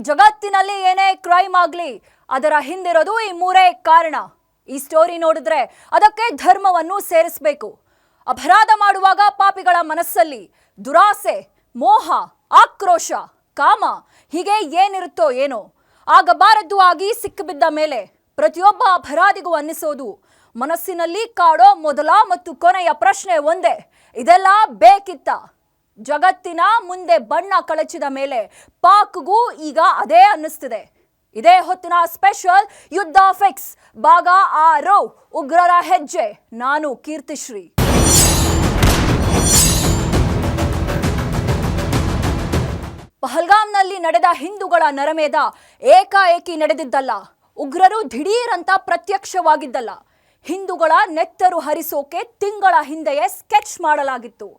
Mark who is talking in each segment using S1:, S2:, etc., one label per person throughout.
S1: ಜಗತ್ತಿನಲ್ಲಿ ಏನೇ ಕ್ರೈಮ್ ಆಗಲಿ ಅದರ ಹಿಂದಿರೋದು ಈ ಮೂರೇ ಕಾರಣ. ಈ ಸ್ಟೋರಿ ನೋಡಿದ್ರೆ ಅದಕ್ಕೆ ಧರ್ಮವನ್ನು ಸೇರಿಸಬೇಕು. ಅಪರಾಧ ಮಾಡುವಾಗ ಪಾಪಿಗಳ ಮನಸ್ಸಲ್ಲಿ ದುರಾಸೆ, ಮೋಹ, ಆಕ್ರೋಶ, ಕಾಮ ಹೀಗೆ ಏನಿರುತ್ತೋ ಏನೋ ಆಗಬಾರದು ಆಗಿ ಸಿಕ್ಕಿಬಿದ್ದ ಮೇಲೆ ಪ್ರತಿಯೊಬ್ಬ ಅಪರಾಧಿಗೂ ಅನ್ನಿಸೋದು ಮನಸ್ಸಿನಲ್ಲಿ ಕಾಡೋ ಮೊದಲ ಮತ್ತು ಕೊನೆಯ ಪ್ರಶ್ನೆ ಒಂದೇ, ಇದೆಲ್ಲ ಬೇಕಿತ್ತ? ಜಗತ್ತಿನ ಮುಂದೆ ಬಣ್ಣ ಕಳಚಿದ ಮೇಲೆ ಪಾಕ್ಗೂ ಈಗ ಅದೇ ಅನ್ನಿಸ್ತಿದೆ. ಇದೇ ಹೊತ್ತಿನ ಸ್ಪೆಷಲ್ ಯುದ್ಧ ಫಿಕ್ಸ್ ಭಾಗ 6 ಉಗ್ರರ ಹೆಜ್ಜೆ. ನಾನು ಕೀರ್ತಿಶ್ರೀ. ಪಹಲ್ಗಾಮ್ನಲ್ಲಿ ನಡೆದ ಹಿಂದೂಗಳ ನರಮೇಧ ಏಕಾಏಕಿ ನಡೆದಿದ್ದಲ್ಲ. ಉಗ್ರರು ದಿಢೀರಂತ ಪ್ರತ್ಯಕ್ಷವಾಗಿದ್ದಲ್ಲ. ಹಿಂದೂಗಳ ನೆತ್ತರು ಹರಿಸೋಕೆ ತಿಂಗಳ ಹಿಂದೆಯೇ ಸ್ಕೆಚ್ ಮಾಡಲಾಗಿತ್ತು.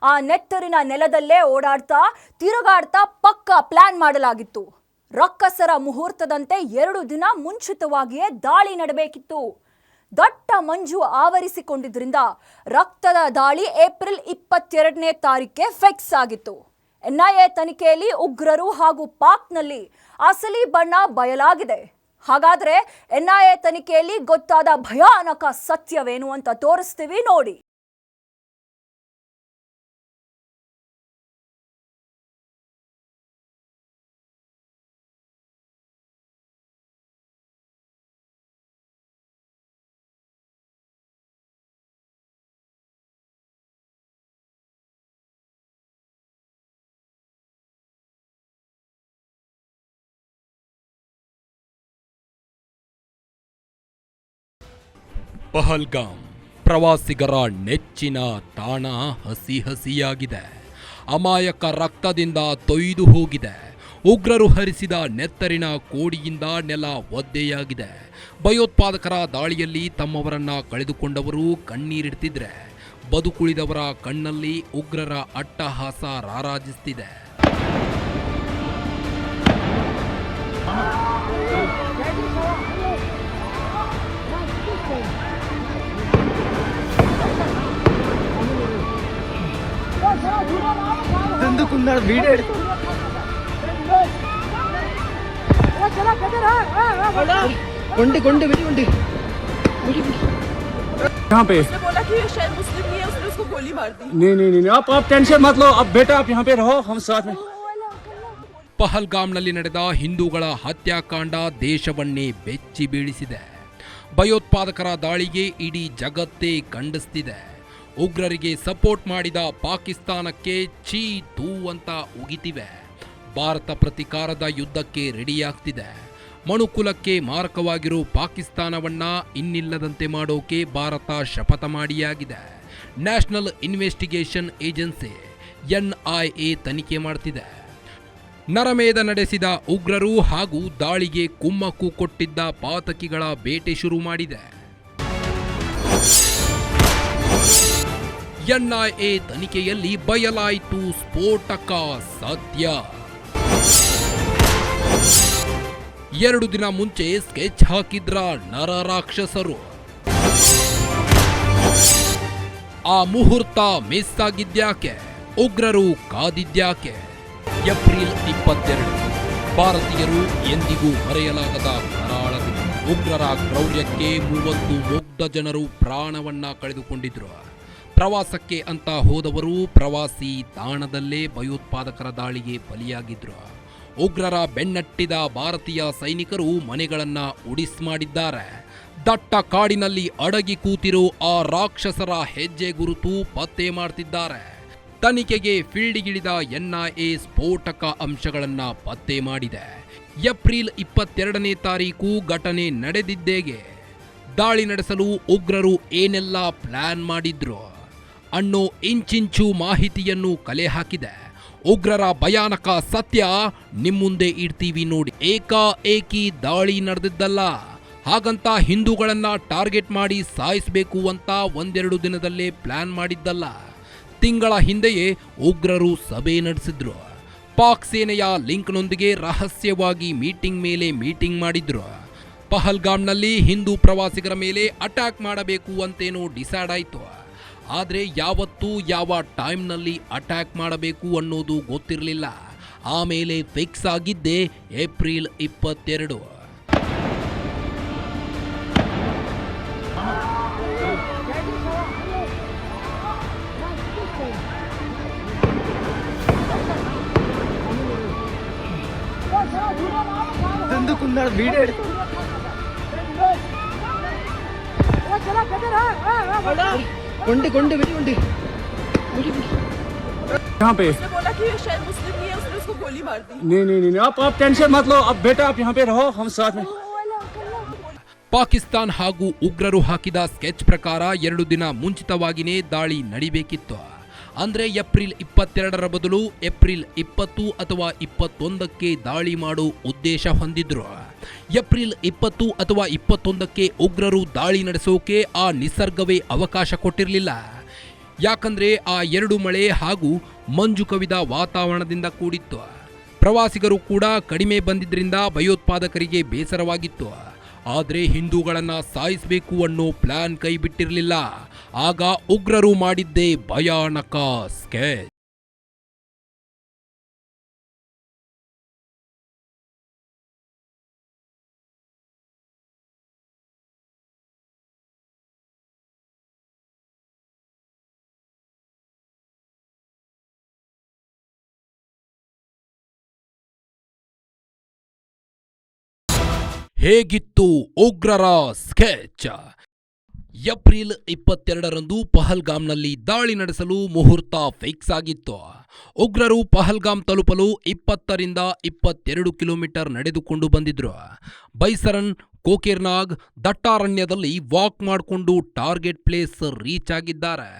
S1: ಆ ನೆತ್ತರಿನ ನೆಲದಲ್ಲೇ ಓಡಾಡ್ತಾ ತಿರುಗಾಡ್ತಾ ಪಕ್ಕ ಪ್ಲಾನ್ ಮಾಡಲಾಗಿತ್ತು. ರಕ್ಕಸರ ಮುಹೂರ್ತದಂತೆ 2 ದಿನ ಮುಂಚಿತವಾಗಿಯೇ ದಾಳಿ ನಡೆಬೇಕಿತ್ತು. ದಟ್ಟ ಮಂಜು ಆವರಿಸಿಕೊಂಡಿದ್ರಿಂದ ರಕ್ತದ ದಾಳಿ ಏಪ್ರಿಲ್ 22ನೇ ತಾರೀಕಿಗೆ ಫಿಕ್ಸ್ ಆಗಿತ್ತು. ಎನ್ಐಎ ತನಿಖೆಯಲ್ಲಿ ಉಗ್ರರು ಹಾಗೂ ಪಾಕ್ನಲ್ಲಿ ಅಸಲಿ ಬಣ್ಣ ಬಯಲಾಗಿದೆ. ಹಾಗಾದ್ರೆ ಎನ್ಐಎ ತನಿಖೆಯಲ್ಲಿ ಗೊತ್ತಾದ ಭಯಾನಕ ಸತ್ಯವೇನು ಅಂತ ತೋರಿಸ್ತೀವಿ ನೋಡಿ.
S2: ಪಹಲ್ಗಾಮ್ ಪ್ರವಾಸಿಗರ ನೆಚ್ಚಿನ ತಾಣ ಹಸಿ ಹಸಿಯಾಗಿದೆ. ಅಮಾಯಕ ರಕ್ತದಿಂದ ತೊಯ್ದು ಹೋಗಿದೆ. ಉಗ್ರರು ಹರಿಸಿದ ನೆತ್ತರಿನ ಕೋಡಿಯಿಂದ ನೆಲ ಒದ್ದೆಯಾಗಿದೆ. ಭಯೋತ್ಪಾದಕರ ದಾಳಿಯಲ್ಲಿ ತಮ್ಮವರನ್ನ ಕಳೆದುಕೊಂಡವರು ಕಣ್ಣೀರಿಡ್ತಿದ್ರೆ, ಬದುಕುಳಿದವರ ಕಣ್ಣಲ್ಲಿ ಉಗ್ರರ ಅಟ್ಟಹಾಸ ರಾರಾಜಿಸ್ತಿದೆ.
S3: यहाँ पे उसने बोला कि शायद मुस्लिम नहीं है, उसने उसको गोली मार दी। नहीं आप टेंशन मत लो, अब बेटा आप यहाँ पे रहो, हम साथ में.
S2: ಪಹಲ್ಗಾಮ್ನಲ್ಲಿ ನಡೆದ ಹಿಂದೂಗಳ ಹತ್ಯಾಕಾಂಡ ದೇಶವನ್ನೇ ಬೆಚ್ಚಿ ಬೀಳಿಸಿದೆ. ಭಯೋತ್ಪಾದಕರ ದಾಳಿಗೆ ಇಡೀ ಜಗತ್ತೇ ಖಂಡಿಸ್ತಿದೆ. ಉಗ್ರರಿಗೆ ಸಪೋರ್ಟ್ ಮಾಡಿದ ಪಾಕಿಸ್ತಾನಕ್ಕೆ ಛೀ ತೂ ಅಂತ ಉಗಿತಿವೆ. ಭಾರತ ಪ್ರತಿಕಾರದ ಯುದ್ಧಕ್ಕೆ ರೆಡಿಯಾಗ್ತಿದೆ. ಮನುಕುಲಕ್ಕೆ ಮಾರಕವಾಗಿರೋ ಪಾಕಿಸ್ತಾನವನ್ನ ಇನ್ನಿಲ್ಲದಂತೆ ಮಾಡೋಕೆ ಭಾರತ ಶಪಥ ಮಾಡಿಯಾಗಿದೆ. ನ್ಯಾಷನಲ್ ಇನ್ವೆಸ್ಟಿಗೇಷನ್ ಏಜೆನ್ಸಿ ಎನ್ಐಎ ತನಿಖೆ ಮಾಡ್ತಿದೆ. ನರಮೇಧ ನಡೆಸಿದ ಉಗ್ರರು ಹಾಗೂ ದಾಳಿಗೆ ಕುಮ್ಮಕ್ಕು ಕೊಟ್ಟಿದ್ದ ಪಾತಕಿಗಳ ಬೇಟೆ ಶುರು ಮಾಡಿದೆ. ಎನ್ಐಎ ತನಿಖೆಯಲ್ಲಿ ಬಯಲಾಯಿತು ಸ್ಫೋಟಕ ಸತ್ಯ. 2 ದಿನ ಮುಂಚೆ ಸ್ಕೆಚ್ ಹಾಕಿದ್ರ ನರ ರಾಕ್ಷಸರು. ಆ ಮುಹೂರ್ತ ಮಿಸ್ ಆಗಿದ್ಯಾಕೆ? ಉಗ್ರರು ಕಾದಿದ್ಯಾಕೆ? ಏಪ್ರಿಲ್ 22 ಭಾರತೀಯರು ಎಂದಿಗೂ ಮರೆಯಲಾಗದ ಕರಾಳ ದಿನ. ಉಗ್ರರ ಕ್ರೌರ್ಯಕ್ಕೆ 30 ಮುಗ್ಧ ಜನರು ಪ್ರಾಣವನ್ನ ಕಳೆದುಕೊಂಡಿದ್ರು. ಪ್ರವಾಸಕ್ಕೆ ಅಂತ ಹೋದವರು ಪ್ರವಾಸಿ ತಾಣದಲ್ಲೇ ಭಯೋತ್ಪಾದಕರ ದಾಳಿಗೆ ಬಲಿಯಾಗಿದ್ರು. ಉಗ್ರರ ಬೆನ್ನಟ್ಟಿದ ಭಾರತೀಯ ಸೈನಿಕರು ಮನೆಗಳನ್ನ ಉಡಿಸ್ ಮಾಡಿದ್ದಾರೆ. ದಟ್ಟ ಕಾಡಿನಲ್ಲಿ ಅಡಗಿ ಕೂತಿರೋ ಆ ರಾಕ್ಷಸರ ಹೆಜ್ಜೆ ಗುರುತು ಪತ್ತೆ ಮಾಡ್ತಿದ್ದಾರೆ. ತನಿಖೆಗೆ ಫೀಲ್ಡಿಗಿಳಿದ ಎನ್ಐಎ ಸ್ಫೋಟಕ ಅಂಶಗಳನ್ನ ಪತ್ತೆ ಮಾಡಿದೆ. ಏಪ್ರಿಲ್ 22ನೇ ತಾರೀಕು ಘಟನೆ ನಡೆದಿದ್ದೇಗೆ, ದಾಳಿ ನಡೆಸಲು ಉಗ್ರರು ಏನೆಲ್ಲ ಪ್ಲಾನ್ ಮಾಡಿದ್ರು ಅನ್ನೋ ಇಂಚಿಂಚು ಮಾಹಿತಿಯನ್ನು ಕಲೆ ಹಾಕಿದೆ. ಉಗ್ರರ ಭಯಾನಕ ಸತ್ಯ ನಿಮ್ಮುಂದೆ ಇಡ್ತೀವಿ ನೋಡಿ. ಏಕಾಏಕಿ ದಾಳಿ ನಡೆದಿದ್ದಲ್ಲ. ಹಾಗಂತ ಹಿಂದೂಗಳನ್ನ ಟಾರ್ಗೆಟ್ ಮಾಡಿ ಸಾಯಿಸಬೇಕು ಅಂತ 1-2 ದಿನದಲ್ಲೇ ಪ್ಲಾನ್ ಮಾಡಿದ್ದಲ್ಲ. ತಿಂಗಳ ಹಿಂದೆಯೇ ಉಗ್ರರು ಸಭೆ ನಡೆಸಿದ್ರು. ಪಾಕ್ ಸೇನೆಯ ಲಿಂಕ್ನೊಂದಿಗೆ ರಹಸ್ಯವಾಗಿ ಮೀಟಿಂಗ್ ಮೇಲೆ ಮೀಟಿಂಗ್ ಮಾಡಿದ್ರು. ಪಹಲ್ಗಾಮ್ನಲ್ಲಿ ಹಿಂದೂ ಪ್ರವಾಸಿಗರ ಮೇಲೆ ಅಟ್ಯಾಕ್ ಮಾಡಬೇಕು ಅಂತೇನೋ ಡಿಸೈಡ್ ಆಯಿತು. ಆದರೆ ಯಾವತ್ತೂ ಯಾವ ಟೈಮ್ನಲ್ಲಿ ಅಟ್ಯಾಕ್ ಮಾಡಬೇಕು ಅನ್ನೋದು ಗೊತ್ತಿರಲಿಲ್ಲ. ಆಮೇಲೆ ಫಿಕ್ಸ್ ಆಗಿದ್ದೆ ಏಪ್ರಿಲ್ 22.
S3: यहाँ पे
S4: उसने बोला कि ये शायद मुस्लिम नहीं है, उसने उसको गोली मार दी।
S3: नहीं आप टेंशन मत लो, अब बेटा आप यहाँ पे रहो, हम साथ में।
S2: ಪಾಕಿಸ್ತಾನ್ ಹಾಗೂ ಉಗ್ರರು ಹಾಕಿದ ಸ್ಕೆಚ್ ಪ್ರಕಾರ 2 ದಿನ ಮುಂಚಿತವಾಗಿಯೇ ದಾಳಿ ನಡಿಬೇಕಿತ್ತು. ಅಂದ್ರೆ ಏಪ್ರಿಲ್ 22ರ ಬದಲು ಏಪ್ರಿಲ್ 20 ಅಥವಾ 21ಕ್ಕೆ ದಾಳಿ ಮಾಡೋ ಉದ್ದೇಶ ಹೊಂದಿದ್ರು. ಏಪ್ರಿಲ್ 20 ಅಥವಾ 21ಕ್ಕೆ ಉಗ್ರರು ದಾಳಿ ನಡೆಸೋಕೆ ಆ ನಿಸರ್ಗವೇ ಅವಕಾಶ ಕೊಟ್ಟಿರಲಿಲ್ಲ. ಯಾಕಂದ್ರೆ ಆ 2 ಮಳೆ ಹಾಗೂ ಮಂಜು ಕವಿದ ವಾತಾವರಣದಿಂದ ಕೂಡಿತ್ತು. ಪ್ರವಾಸಿಗರು ಕೂಡ ಕಡಿಮೆ ಬಂದಿದ್ರಿಂದ ಭಯೋತ್ಪಾದಕರಿಗೆ ಬೇಸರವಾಗಿತ್ತು. ಆದರೆ ಹಿಂದೂಗಳನ್ನ ಸಾಯಿಸಬೇಕು ಅನ್ನೋ ಪ್ಲಾನ್ ಕೈ ಬಿಟ್ಟಿರಲಿಲ್ಲ. ಆಗ ಉಗ್ರರು ಮಾಡಿದ್ದೇ ಭಯಾನಕ ಸ್ಕೆಚ್. ಹೇಗಿತ್ತು ಉಗ್ರರ ಸ್ಕೆಚ್? ಏಪ್ರಿಲ್ 22ರಂದು ಪಹಲ್ಗಾಮ್ನಲ್ಲಿ ದಾಳಿ ನಡೆಸಲು ಮುಹೂರ್ತ ಫಿಕ್ಸ್ ಆಗಿತ್ತು. ಉಗ್ರರು ಪಹಲ್ಗಾಮ್ ತಲುಪಲು 20ರಿಂದ 22 ಕಿಲೋಮೀಟರ್ ನಡೆದುಕೊಂಡು ಬಂದಿದ್ರು. ಬೈಸರನ್, ಕೋಕೇರ್ನಾಗ್ ದಟ್ಟಾರಣ್ಯದಲ್ಲಿ ವಾಕ್ ಮಾಡಿಕೊಂಡು ಟಾರ್ಗೆಟ್ ಪ್ಲೇಸ್ ರೀಚ್ ಆಗಿದ್ದಾರೆ.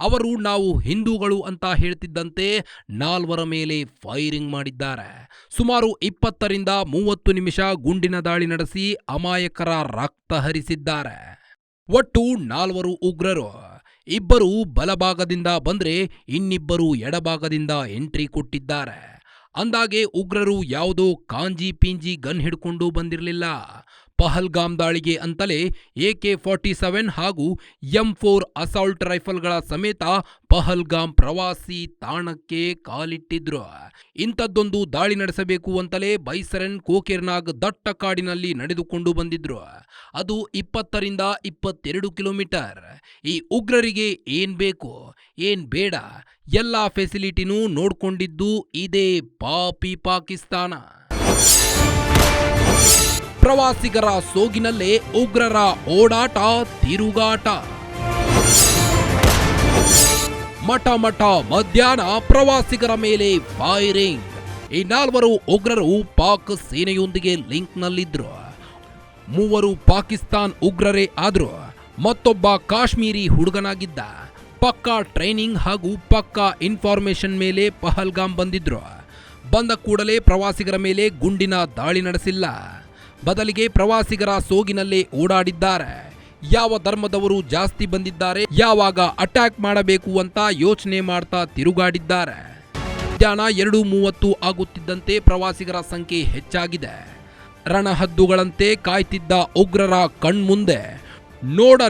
S2: ಅವರು ನಾವು ಹಿಂದೂಗಳು ಅಂತ ಹೇಳ್ತಿದ್ದಂತೆ 4 ಮೇಲೆ ಫೈರಿಂಗ್ ಮಾಡಿದ್ದಾರೆ. ಸುಮಾರು 20ರಿಂದ 30 ನಿಮಿಷ ಗುಂಡಿನ ದಾಳಿ ನಡೆಸಿ ಅಮಾಯಕರ ರಕ್ತ ಹರಿಸಿದ್ದಾರೆ. ಒಟ್ಟು 4 ಉಗ್ರರು. 2 ಬಲಭಾಗದಿಂದ ಬಂದ್ರೆ ಇನ್ನಿಬ್ಬರು ಎಡಭಾಗದಿಂದ ಎಂಟ್ರಿ ಕೊಟ್ಟಿದ್ದಾರೆ. ಅಂದಾಗೆ ಉಗ್ರರು ಯಾವುದೋ ಕಾಂಜಿ ಪಿಂಜಿ ಗನ್ ಹಿಡ್ಕೊಂಡು ಬಂದಿರಲಿಲ್ಲ. ಪಹಲ್ಗಾಮ್ ದಾಳಿಗೆ ಅಂತಲೇ AK-47 ಹಾಗೂ M4 ಅಸಾಲ್ಟ್ ರೈಫಲ್ಗಳ ಸಮೇತ ಪಹಲ್ಗಾಮ್ ಪ್ರವಾಸಿ ತಾಣಕ್ಕೆ ಕಾಲಿಟ್ಟಿದ್ರು. ಇಂಥದ್ದೊಂದು ದಾಳಿ ನಡೆಸಬೇಕು ಅಂತಲೇ ಬೈಸರನ್, ಕೋಕೇರ್ನಾಗ್ ದಟ್ಟ ಕಾಡಿನಲ್ಲಿ ನಡೆದುಕೊಂಡು ಬಂದಿದ್ರು. ಅದು 20ರಿಂದ 22 ಕಿಲೋಮೀಟರ್. ಈ ಉಗ್ರರಿಗೆ ಏನ್ ಬೇಕು, ಏನ್ ಬೇಡ, ಎಲ್ಲಾ ಫೆಸಿಲಿಟಿನೂ ನೋಡ್ಕೊಂಡಿದ್ದು ಇದೇ ಪಾಪಿ ಪಾಕಿಸ್ತಾನ. ಪ್ರವಾಸಿಗರ ಸೋಗಿನಲ್ಲೇ ಉಗ್ರರ ಓಡಾಟ, ತಿರುಗಾಟ. ಮಠ ಮಧ್ಯಾಹ್ನ ಪ್ರವಾಸಿಗರ ಮೇಲೆ ಫೈರಿಂಗ್. ಈ 4 ಉಗ್ರರು ಪಾಕ್ ಸೇನೆಯೊಂದಿಗೆ ಲಿಂಕ್ನಲ್ಲಿದ್ರು. 3 ಪಾಕಿಸ್ತಾನ್ ಉಗ್ರರೇ ಆದ್ರು. ಮತ್ತೊಬ್ಬ ಕಾಶ್ಮೀರಿ ಹುಡುಗನಾಗಿದ್ದ. ಪಕ್ಕಾ ಟ್ರೈನಿಂಗ್ ಹಾಗೂ ಪಕ್ಕಾ ಇನ್ಫಾರ್ಮೇಶನ್ ಮೇಲೆ ಪಹಲ್ಗಾಮ್ ಬಂದಿದ್ರು. ಬಂದ ಕೂಡಲೇ ಪ್ರವಾಸಿಗರ ಮೇಲೆ ಗುಂಡಿನ ದಾಳಿ ನಡೆಸಿಲ್ಲ. ಬದಲಿಗೆ ಪ್ರವಾಸಿಗರ ಸೋಗಿನಲ್ಲೇ ಓಡಾಡಿದ್ದಾರೆ. ಯಾವ ಧರ್ಮದವರು ಜಾಸ್ತಿ ಬಂದಿದ್ದಾರೆ, ಯಾವಾಗ ಅಟ್ಯಾಕ್ ಮಾಡಬೇಕು ಅಂತ ಯೋಚನೆ ಮಾಡ್ತಾ ತಿರುಗಾಡಿದ್ದಾರೆ. ಮಧ್ಯಾಹ್ನ 2:30 ಆಗುತ್ತಿದ್ದಂತೆ ಪ್ರವಾಸಿಗರ ಸಂಖ್ಯೆ ಹೆಚ್ಚಾಗಿದೆ. ರಣಹದ್ದುಗಳಂತೆ ಕಾಯ್ತಿದ್ದ ಉಗ್ರರ ಕಣ್ಮುಂದೆ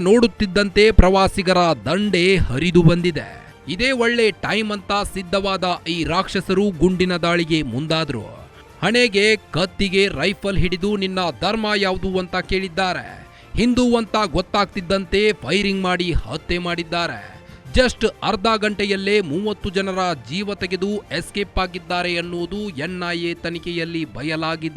S2: ನೋಡುತ್ತಿದ್ದಂತೆ ಪ್ರವಾಸಿಗರ ದಂಡೆ ಹರಿದು ಬಂದಿದೆ. ಇದೇ ಒಳ್ಳೆ ಟೈಮ್ ಅಂತ ಸಿದ್ಧವಾದ ಈ ರಾಕ್ಷಸರು ಗುಂಡಿನ ದಾಳಿಗೆ ಮುಂದಾದ್ರು. ಹಣೆಗೆ ಕತ್ತಿಗೆ ರೈಫಲ್ ಹಿಡಿದು ನಿನ್ನ ಧರ್ಮ ಯಾವುದು ಅಂತ ಕೇಳಿದ್ದಾರೆ. ಹಿಂದೂ ಅಂತ ಗೊತ್ತಾಗ್ತಿದ್ದಂತೆ ಫೈರಿಂಗ್ ಮಾಡಿ ಹತ್ಯೆ ಮಾಡಿದ್ದಾರೆ. ಜಸ್ಟ್ ಅರ್ಧ ಗಂಟೆಯಲ್ಲೇ 30 ಜನರ ಜೀವ ತೆಗೆದು ಎಸ್ಕೇಪ್ ಆಗಿದ್ದಾರೆ ಎನ್ನುವುದು NIA ತನಿಖೆಯಲ್ಲಿ ಬಯಲಾಗಿದೆ.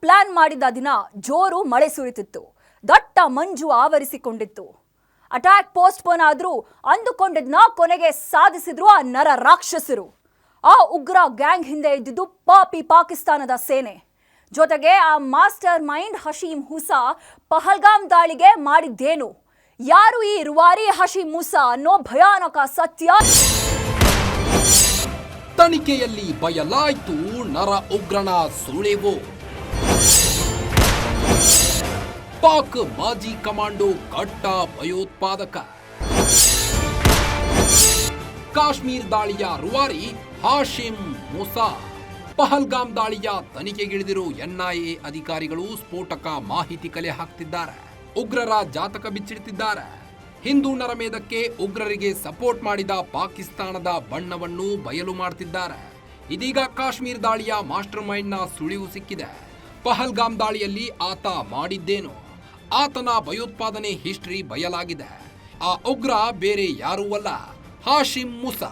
S1: ಪ್ಲಾನ್ ಮಾಡಿದ ದಿನ ಜೋರು ಮಳೆ ಸುರಿತಿತ್ತು. ದಟ್ಟ ಮಂಜು ಆವರಿಸಿಕೊಂಡಿತ್ತು. ಅಟ್ಯಾಕ್ ಪೋಸ್ಟ್ಪೋನ್ ಆದ್ರೂ ಅಂದುಕೊಂಡಿದ್ನ ಕೊನೆಗೆ ಸಾಧಿಸಿದ್ರು ಆ ನರ ರಾಕ್ಷಸರು. ಆ ಉಗ್ರ ಗ್ಯಾಂಗ್ ಹಿಂದೆ ಇದ್ದಿದ್ದು ಪಾಕಿಸ್ತಾನದ ಸೇನೆ. ಜೊತೆಗೆ ಆ ಮಾಸ್ಟರ್ ಮೈಂಡ್ ಹಶೀಮ್ ಮೂಸಾ ಪಹಲ್ಗಾಮ್ ದಾಳಿಗೆ ಮಾಡಿದ್ದೇನು? ಯಾರು ಈ ರುವಾರಿ ಹಶೀಮ್ ಮೂಸಾ ಅನ್ನೋ ಭಯಾನಕ ಸತ್ಯ.
S2: ತನಿಖೆಯಲ್ಲಿ ಬಯಲಾಯ್ತು ನರ ಉಗ್ರನ ಸುಳಿವು. ಪಾಕ್ ಮಾಜಿ ಕಮಾಂಡೋ ಕಟ್ಟ ಭಯೋತ್ಪಾದಕ. ಕಾಶ್ಮೀರ್ ದಾಳಿಯ ರುವಾರಿ ಹಾಶಿಮ್ ಮೂಸಾ. ಪಹಲ್ಗಾಮ್ ದಾಳಿಯ ತನಿಖೆಗಿಳಿದಿರೋ ಎನ್ಐಎ ಅಧಿಕಾರಿಗಳು ಸ್ಫೋಟಕ ಮಾಹಿತಿ ಕಲೆ ಹಾಕ್ತಿದ್ದಾರೆ. ಉಗ್ರರ ಜಾತಕ ಬಿಚ್ಚಿಡ್ತಿದ್ದಾರೆ. ಹಿಂದೂ ನರಮೇಧಕ್ಕೆ ಉಗ್ರರಿಗೆ ಸಪೋರ್ಟ್ ಮಾಡಿದ ಪಾಕಿಸ್ತಾನದ ಬಣ್ಣವನ್ನು ಬಯಲು ಮಾಡ್ತಿದ್ದಾರೆ. ಇದೀಗ ಕಾಶ್ಮೀರ್ ದಾಳಿಯ ಮಾಸ್ಟರ್ ಮೈಂಡ್ನ ಸುಳಿವು ಸಿಕ್ಕಿದೆ. ಪಹಲ್ಗಾಮ್ ದಾಳಿಯಲ್ಲಿ ಆತ ಮಾಡಿದ್ದೇನು? ಆತನ ಭಯೋತ್ಪಾದನೆ ಹಿಸ್ಟರಿ ಬಯಲಾಗಿದೆ. ಆ ಉಗ್ರ ಬೇರೆ ಯಾರೂ ಅಲ್ಲ, ಹಾಶಿಮ್ ಮೂಸಾ.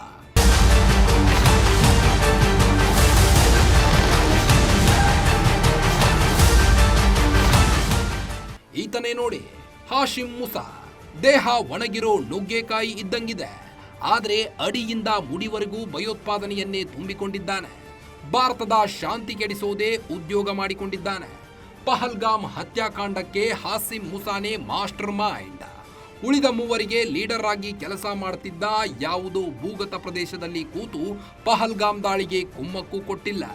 S2: ಈತನೇ ನೋಡಿ ಹಾಶಿಮ್ ಮೂಸಾ. ದೇಹ ಒಣಗಿರೋ ನುಗ್ಗೆಕಾಯಿ ಇದ್ದಂಗಿದೆ. ಆದರೆ ಅಡಿಯಿಂದ ಮುಡಿವರೆಗೂ ಭಯೋತ್ಪಾದನೆಯನ್ನೇ ತುಂಬಿಕೊಂಡಿದ್ದಾನೆ. ಭಾರತದ ಶಾಂತಿ ಕೆಡಿಸೋದೇ ಉದ್ಯೋಗ ಮಾಡಿಕೊಂಡಿದ್ದಾನೆ. ಪಹಲ್ಗಾಮ್ ಹತ್ಯಾಕಾಂಡಕ್ಕೆ ಹಾಶಿಮ್ ಮೂಸಾನೇ ಮಾಸ್ಟರ್ ಮೈಂಡ್. ಉಳಿದ ಮೂವರಿಗೆ ಲೀಡರ್ ಆಗಿ ಕೆಲಸ ಮಾಡುತ್ತಿದ್ದ ಯಾವುದೋ ಭೂಗತ ಪ್ರದೇಶದಲ್ಲಿ ಕೂತು ಪಹಲ್ಗಾಮ್ ದಾಳಿಗೆ ಕುಮ್ಮಕ್ಕು ಕೊಟ್ಟಿಲ್ಲ.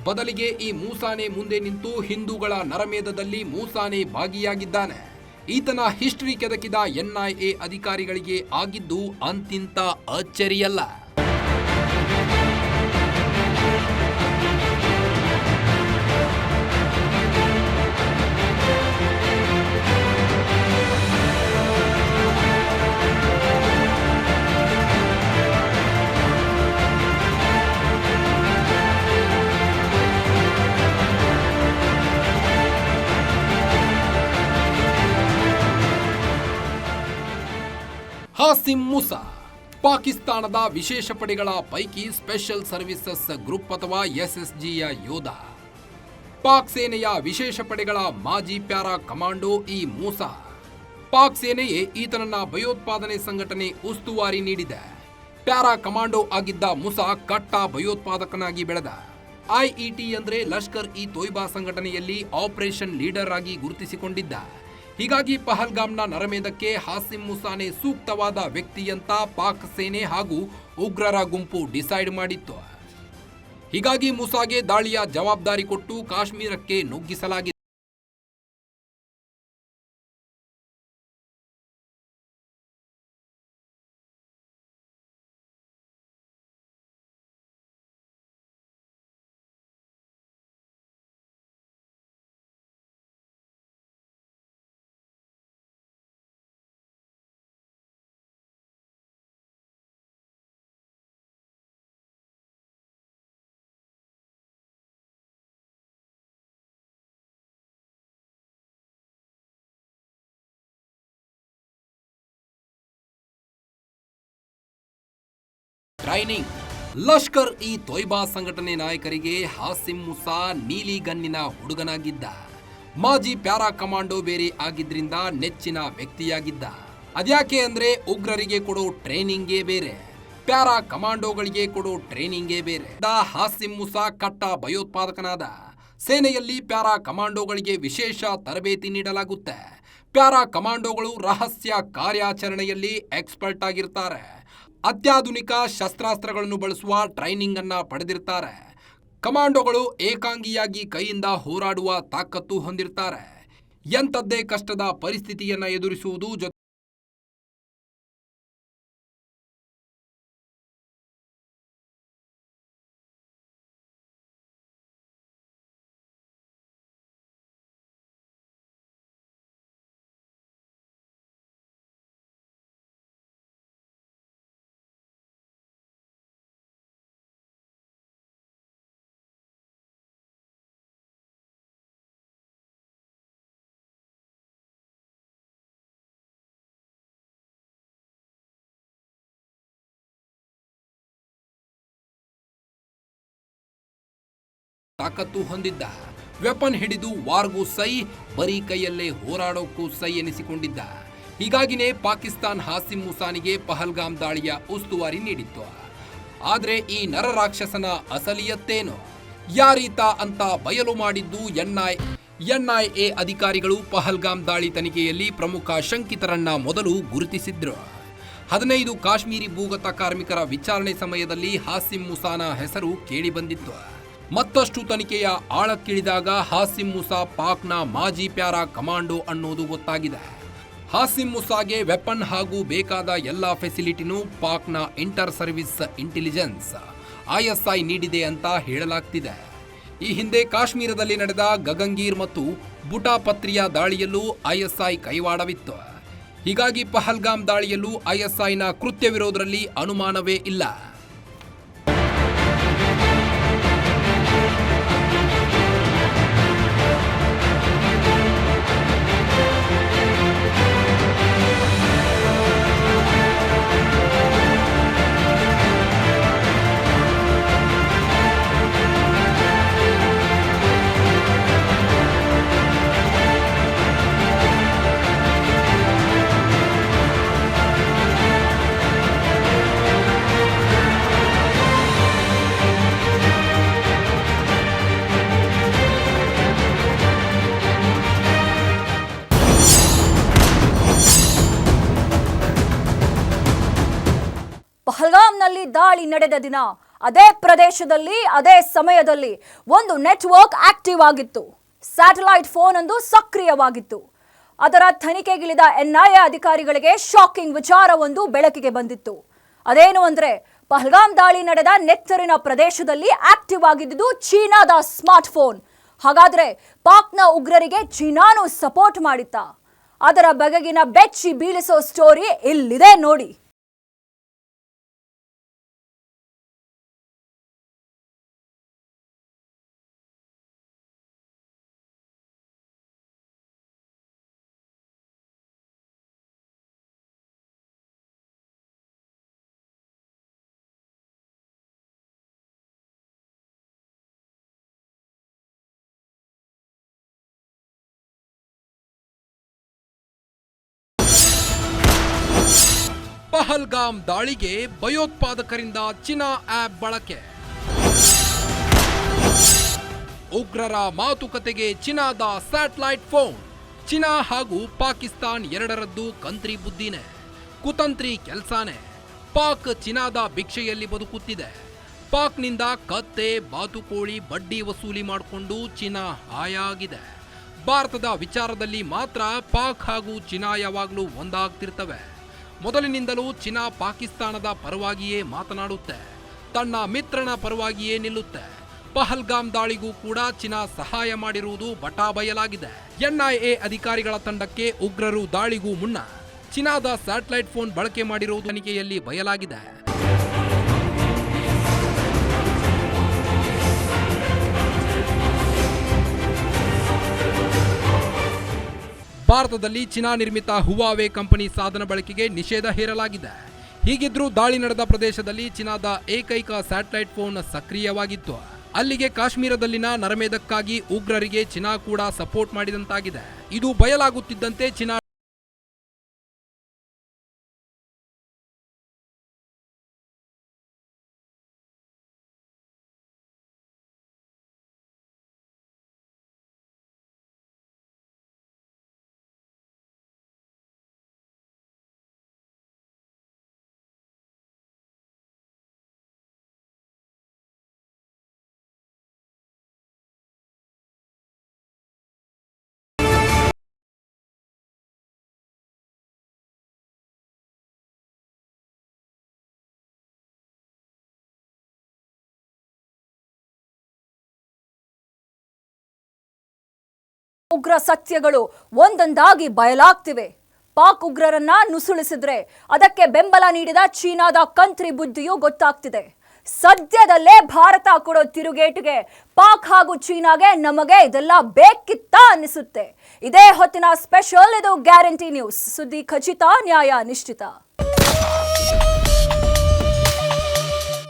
S2: ಬದಲಿಗೆ ಈ ಮೂಸಾನೇ ಮುಂದೆ ನಿಂತು ಹಿಂದೂಗಳ ನರಮೇಧದಲ್ಲಿ ಮೂಸಾನೇ ಭಾಗಿಯಾಗಿದ್ದಾನೆ. ಈತನ ಹಿಸ್ಟರಿ ಕೆದಕಿದ ಎನ್ಐಎ ಅಧಿಕಾರಿಗಳಿಗೆ ಆಗಿದ್ದು ಅಂತಿಂತ ಅಚ್ಚರಿಯಲ್ಲ. ಹಾಶಿಮ್ ಮೂಸಾ ಪಾಕಿಸ್ತಾನದ ವಿಶೇಷ ಪಡೆಗಳ ಪೈಕಿ ಸ್ಪೆಷಲ್ ಸರ್ವಿಸಸ್ ಗ್ರೂಪ್ ಅಥವಾ ಎಸ್ಎಸ್ಜಿಯ ಯೋಧ. ಪಾಕ್ ಸೇನೆಯ ವಿಶೇಷ ಪಡೆಗಳ ಮಾಜಿ ಪ್ಯಾರಾ ಕಮಾಂಡೋ ಈ ಮೂಸಾ. ಪಾಕ್ ಸೇನೆಯೇ ಈತನನ್ನ ಭಯೋತ್ಪಾದನೆ ಸಂಘಟನೆ ಉಸ್ತುವಾರಿ ನೀಡಿದೆ. ಪ್ಯಾರಾ ಕಮಾಂಡೋ ಆಗಿದ್ದ ಮೂಸಾ ಕಟ್ಟ ಭಯೋತ್ಪಾದಕನಾಗಿ ಬೆಳೆದ. ಐಇಟಿ ಅಂದ್ರೆ ಲಷ್ಕರ್ ಇ ತೊಯ್ಬಾ ಸಂಘಟನೆಯಲ್ಲಿ ಆಪರೇಷನ್ ಲೀಡರ್ ಆಗಿ ಗುರುತಿಸಿಕೊಂಡಿದ್ದ. ಹೀಗಾಗಿ ಪಹಲ್ಗಾಮ್ನ ನರಮೇಧಕ್ಕೆ ಹಾಶಿಮ್ ಮೂಸಾನೇ ಸೂಕ್ತವಾದ ವ್ಯಕ್ತಿ ಅಂತ ಪಾಕ್ ಸೇನೆ ಹಾಗೂ ಉಗ್ರರ ಗುಂಪು ಡಿಸೈಡ್ ಮಾಡಿತ್ತು. ಹೀಗಾಗಿ ಮೂಸಾಗೆ ದಾಳಿಯ ಜವಾಬ್ದಾರಿ ಕೊಟ್ಟು ಕಾಶ್ಮೀರಕ್ಕೆ ನುಗ್ಗಿಸಲಾಗಿದೆ. ಟ್ರೈನಿಂಗ್. ಲಷ್ಕರ್ ಇ ತೊಯ್ಬಾ ಸಂಘಟನೆ ನಾಯಕರಿಗೆ ಹಾಶಿಮ್ ಮೂಸಾ ನೀಲಿ ಗನ್ನಿನ ಹುಡುಗನಾಗಿದ್ದ. ಮಾಜಿ ಪ್ಯಾರಾ ಕಮಾಂಡೋ ಬೇರೆ ಆಗಿದ್ರಿಂದ ನೆಚ್ಚಿನ ವ್ಯಕ್ತಿಯಾಗಿದ್ದ. ಅದ್ಯಾಕೆ ಅಂದ್ರೆ ಉಗ್ರರಿಗೆ ಕೊಡೋ ಟ್ರೈನಿಂಗೇ ಬೇರೆ, ಪ್ಯಾರಾ ಕಮಾಂಡೋಗಳಿಗೆ ಕೊಡೋ ಟ್ರೈನಿಂಗೇ ಬೇರೆ. ಹಾಶಿಮ್ ಮೂಸಾ ಕಟ್ಟ ಭಯೋತ್ಪಾದಕನಾದ. ಸೇನೆಯಲ್ಲಿ ಪ್ಯಾರಾ ಕಮಾಂಡೋಗಳಿಗೆ ವಿಶೇಷ ತರಬೇತಿ ನೀಡಲಾಗುತ್ತೆ. ಪ್ಯಾರಾ ಕಮಾಂಡೋಗಳು ರಹಸ್ಯ ಕಾರ್ಯಾಚರಣೆಯಲ್ಲಿ ಎಕ್ಸ್ಪರ್ಟ್ ಆಗಿರ್ತಾರೆ. ಅತ್ಯಾಧುನಿಕ ಶಸ್ತ್ರಾಸ್ತ್ರಗಳನ್ನು ಬಳಸುವ ಟ್ರೈನಿಂಗ್ ಅನ್ನ ಪಡೆದಿರ್ತಾರೆ. ಕಮಾಂಡೋಗಳು ಏಕಾಂಗಿಯಾಗಿ ಕೈಯಿಂದ ಹೋರಾಡುವ ತಾಕತ್ತು ಹೊಂದಿರ್ತಾರೆ. ಎಂಥದ್ದೇ ಕಷ್ಟದ ಪರಿಸ್ಥಿತಿಯನ್ನ ಎದುರಿಸುವುದು ತಾಕತ್ತು ಹೊಂದಿದ್ದ. ವೆಪನ್ ಹಿಡಿದು ವಾರ್ಗೂ ಸೈ, ಬರೀ ಕೈಯಲ್ಲೇ ಹೋರಾಡೋಕ್ಕೂ ಸೈ ಎನಿಸಿಕೊಂಡಿದ್ದ. ಹೀಗಾಗಿನೇ ಪಾಕಿಸ್ತಾನ್ ಹಾಸಿಮ್ ಮುಸಾನಿಗೆ ಪಹಲ್ಗಾಮ್ ದಾಳಿಯ ಉಸ್ತುವಾರಿ ನೀಡಿತ್ತು. ಆದ್ರೆ ಈ ನರರಾಕ್ಷಸನ ಅಸಲಿಯತ್ತೇನು, ಯಾರೀತ ಅಂತ ಬಯಲು ಮಾಡಿದ್ದು ಎನ್ಐಎ ಅಧಿಕಾರಿಗಳು ಪಹಲ್ಗಾಮ್ ದಾಳಿ ತನಿಖೆಯಲ್ಲಿ ಪ್ರಮುಖ ಶಂಕಿತರನ್ನ ಮೊದಲು ಗುರುತಿಸಿದ್ರು. 15 ಕಾಶ್ಮೀರಿ ಭೂಗತ ಕಾರ್ಮಿಕರ ವಿಚಾರಣೆ ಸಮಯದಲ್ಲಿ ಹಾಸಿಮ್ ಮುಸಾನ ಹೆಸರು ಕೇಳಿಬಂದಿತ್ತು. ಮತ್ತಷ್ಟು ತನಿಖೆಯ ಆಳಕ್ಕಿಳಿದಾಗ ಹಾಸಿಮ್ ಮುಸಾ ಪಾಕ್ನ ಮಾಜಿ ಪ್ಯಾರಾ ಕಮಾಂಡೋ ಅನ್ನೋದು ಗೊತ್ತಾಗಿದೆ. ಹಾಸಿಮ್ ಮುಸಾಗೆ ವೆಪನ್ ಹಾಗೂ ಬೇಕಾದ ಎಲ್ಲ ಫೆಸಿಲಿಟಿನೂ ಪಾಕ್ನ ಇಂಟರ್ ಸರ್ವಿಸ್ ಇಂಟೆಲಿಜೆನ್ಸ್ ISI ನೀಡಿದೆ ಅಂತ ಹೇಳಲಾಗ್ತಿದೆ. ಈ ಹಿಂದೆ ಕಾಶ್ಮೀರದಲ್ಲಿ ನಡೆದ ಗಗಂಗೀರ್ ಮತ್ತು ಬುಟಾಪತ್ರಿಯ ದಾಳಿಯಲ್ಲೂ ISI ಕೈವಾಡವಿತ್ತು. ಹೀಗಾಗಿ ಪಹಲ್ಗಾಮ್ ದಾಳಿಯಲ್ಲೂ ISIನ ಕೃತ್ಯವಿರೋದರಲ್ಲಿ ಅನುಮಾನವೇ ಇಲ್ಲ.
S1: ಪಹಲ್ಗಾಮ್ನಲ್ಲಿ ದಾಳಿ ನಡೆದ ದಿನ ಅದೇ ಪ್ರದೇಶದಲ್ಲಿ ಅದೇ ಸಮಯದಲ್ಲಿ ಒಂದು ನೆಟ್ವರ್ಕ್ ಆಕ್ಟಿವ್ ಆಗಿತ್ತು. ಸ್ಯಾಟಲೈಟ್ ಫೋನ್ ಒಂದು ಸಕ್ರಿಯವಾಗಿತ್ತು. ಅದರ ತನಿಖೆಗಿಳಿದ NIA ಅಧಿಕಾರಿಗಳಿಗೆ ಶಾಕಿಂಗ್ ವಿಚಾರವೊಂದು ಬೆಳಕಿಗೆ ಬಂದಿತ್ತು. ಅದೇನು ಅಂದ್ರೆ, ಪಹಲ್ಗಾಮ್ ದಾಳಿ ನಡೆದ ನೆತ್ತರಿನ ಪ್ರದೇಶದಲ್ಲಿ ಆಕ್ಟಿವ್ ಆಗಿದ್ದು ಚೀನಾದ ಸ್ಮಾರ್ಟ್ ಫೋನ್. ಹಾಗಾದ್ರೆ ಪಾಕ್ನ ಉಗ್ರರಿಗೆ ಚೀನಾನು ಸಪೋರ್ಟ್ ಮಾಡಿತ್ತಾ? ಅದರ ಬಗೆಗಿನ ಬೆಚ್ಚಿ ಬೀಳಿಸೋ ಸ್ಟೋರಿ ಇಲ್ಲಿದೆ ನೋಡಿ.
S2: ಪಹಲ್ಗಾಮ್ ದಾಳಿಗೆ ಭಯೋತ್ಪಾದಕರಿಂದ ಚೀನಾ ಆಪ್ ಬಳಕೆ. ಉಗ್ರರ ಮಾತುಕತೆಗೆ ಚೀನಾದ ಸ್ಯಾಟಲೈಟ್ ಫೋನ್. ಚೀನಾ ಹಾಗೂ ಪಾಕಿಸ್ತಾನ್ ಎರಡರದ್ದು ಕಂತ್ರಿ ಬುದ್ಧಿನೇ, ಕುತಂತ್ರಿ ಕೆಲ್ಸಾನೆ. ಪಾಕ್ ಚೀನಾದ ಭಿಕ್ಷೆಯಲ್ಲಿ ಬದುಕುತ್ತಿದೆ. ಪಾಕ್ನಿಂದ ಕತ್ತೆ, ಬಾತುಕೋಳಿ, ಬಡ್ಡಿ ವಸೂಲಿ ಮಾಡಿಕೊಂಡು ಚೀನಾ ಹಾಯಾಗಿದೆ. ಭಾರತದ ವಿಚಾರದಲ್ಲಿ ಮಾತ್ರ ಪಾಕ್ ಹಾಗೂ ಚೀನಾ ಯಾವಾಗಲೂ ಒಂದಾಗ್ತಿರ್ತವೆ. ಮೊದಲಿನಿಂದಲೂ ಚೀನಾ ಪಾಕಿಸ್ತಾನದ ಪರವಾಗಿಯೇ ಮಾತನಾಡುತ್ತೆ, ತನ್ನ ಮಿತ್ರನ ಪರವಾಗಿಯೇ ನಿಲ್ಲುತ್ತೆ. ಪಹಲ್ಗಾಮ್ ದಾಳಿಗೂ ಕೂಡ ಚೀನಾ ಸಹಾಯ ಮಾಡಿರುವುದು ಬಟಾಬಯಲಾಗಿದೆ. NIA ಅಧಿಕಾರಿಗಳ ತಂಡಕ್ಕೆ ಉಗ್ರರು ದಾಳಿಗೂ ಮುನ್ನ ಚೀನಾದ ಸ್ಯಾಟಲೈಟ್ ಫೋನ್ ಬಳಕೆ ಮಾಡಿರುವುದು ತನಿಖೆಯಲ್ಲಿ ಬಯಲಾಗಿದೆ. ಭಾರತದಲ್ಲಿ ಚೀನಾ ನಿರ್ಮಿತ ಹುವಾವೆ ಕಂಪನಿ ಸಾಧನ ಬಳಕೆಗೆ ನಿಷೇಧ ಹೇರಲಾಗಿದೆ. ಹೀಗಿದ್ರೂ ದಾಳಿ ನಡೆದ ಪ್ರದೇಶದಲ್ಲಿ ಚೀನಾದ ಏಕೈಕ ಸ್ಯಾಟಲೈಟ್ ಫೋನ್ ಸಕ್ರಿಯವಾಗಿತ್ತು. ಅಲ್ಲಿಗೆ ಕಾಶ್ಮೀರದಲ್ಲಿನ ನರಮೇಧಕ್ಕಾಗಿ ಉಗ್ರರಿಗೆ ಚೀನಾ ಕೂಡ ಸಪೋರ್ಟ್ ಮಾಡಿದಂತಾಗಿದೆ. ಇದು ಬಯಲಾಗುತ್ತಿದ್ದಂತೆ ಚೀನಾ
S1: ಉಗ್ರ ಸತ್ಯಗಳು ಒಂದೊಂದಾಗಿ ಬಯಲಾಗ್ತಿವೆ. ಪಾಕ್ ಉಗ್ರರನ್ನ ನುಸುಳಿಸಿದ್ರೆ ಅದಕ್ಕೆ ಬೆಂಬಲ ನೀಡಿದ ಚೀನಾದ ಕಂತ್ರಿ ಬುದ್ಧಿಯೂ ಗೊತ್ತಾಗ್ತಿದೆ. ಸದ್ಯದಲ್ಲೇ ಭಾರತ ಕೊಡೋ ತಿರುಗೇಟಿಗೆ ಪಾಕ್ ಹಾಗೂ ಚೀನಾಗೆ ನಮಗೆ ಇದೆಲ್ಲ ಬೇಕಿತ್ತಾ ಅನ್ನಿಸುತ್ತೆ. ಇದೇ ಹೊತ್ತಿನ ಸ್ಪೆಷಲ್, ಇದು ಗ್ಯಾರಂಟಿ ನ್ಯೂಸ್. ಸುದ್ದಿ ಖಚಿತ, ನ್ಯಾಯ ನಿಶ್ಚಿತ.